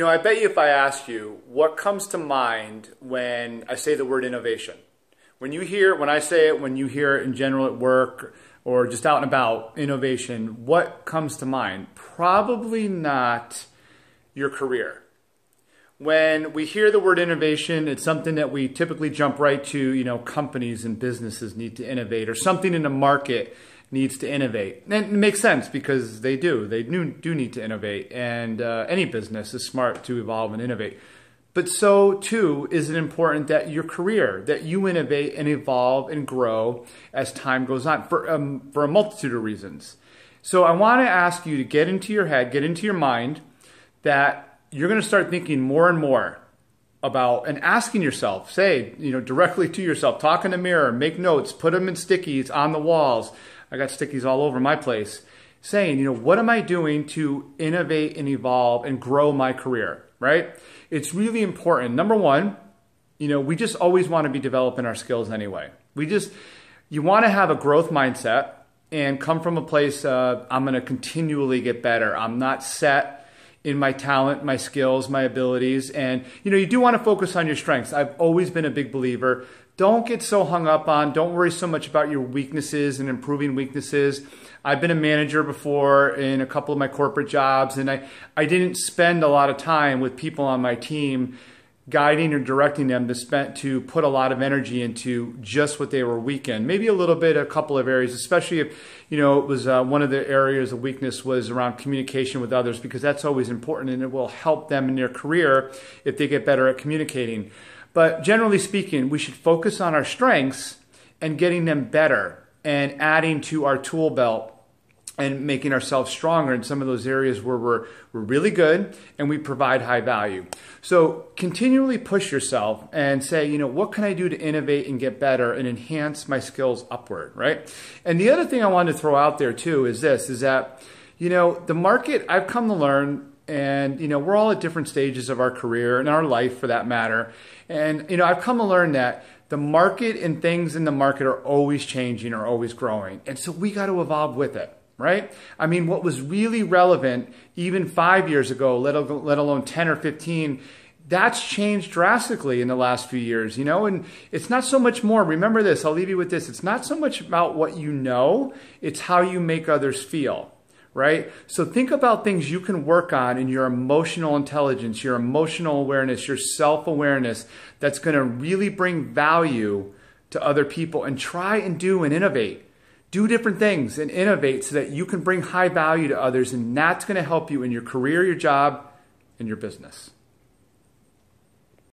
I bet you if I ask you what comes to mind when I say the word innovation, when I say it, when you hear it in general at work or just out and about, innovation, what comes to mind? Probably not your career. When we hear the word innovation, it's something that we typically jump right to, companies and businesses need to innovate, or something in the market needs to innovate. And it makes sense because they do. They do need to innovate, and any business is smart to evolve and innovate. But so too is it important that your career, that you innovate and evolve and grow as time goes on for a multitude of reasons. So I want to ask you to get into your head, get into your mind that you're going to start thinking more and more about and asking yourself, say, directly to yourself, talk in the mirror, make notes, put them in stickies on the walls. I got stickies all over my place saying, what am I doing to innovate and evolve and grow my career, right? It's really important. Number one, we just always want to be developing our skills anyway. You want to have a growth mindset and come from a place of, I'm going to continually get better. I'm not set in my talent, my skills, my abilities. And, you do want to focus on your strengths. I've always been a big believer. Don't get so hung up on, don't worry so much about your weaknesses and improving weaknesses. I've been a manager before in a couple of my corporate jobs, and I didn't spend a lot of time with people on my team guiding or directing them to put a lot of energy into just what they were weak in. Maybe a couple of areas, especially if, it was one of the areas of weakness was around communication with others, because that's always important and it will help them in their career if they get better at communicating. But generally speaking, we should focus on our strengths and getting them better and adding to our tool belt and making ourselves stronger in some of those areas where we're really good and we provide high value. So continually push yourself and say, what can I do to innovate and get better and enhance my skills upward, right? And the other thing I wanted to throw out there too is that, the market, I've come to learn, and, we're all at different stages of our career and our life for that matter. And, I've come to learn that the market and things in the market are always changing, are always growing. And so we got to evolve with it. Right? I mean, what was really relevant even 5 years ago, let alone 10 or 15, that's changed drastically in the last few years, and it's not so much more. Remember this, I'll leave you with this. It's not so much about what you know, it's how you make others feel, right? So think about things you can work on in your emotional intelligence, your emotional awareness, your self-awareness that's going to really bring value to other people, and try and do and innovate. Do different things and innovate so that you can bring high value to others, and that's going to help you in your career, your job, and your business.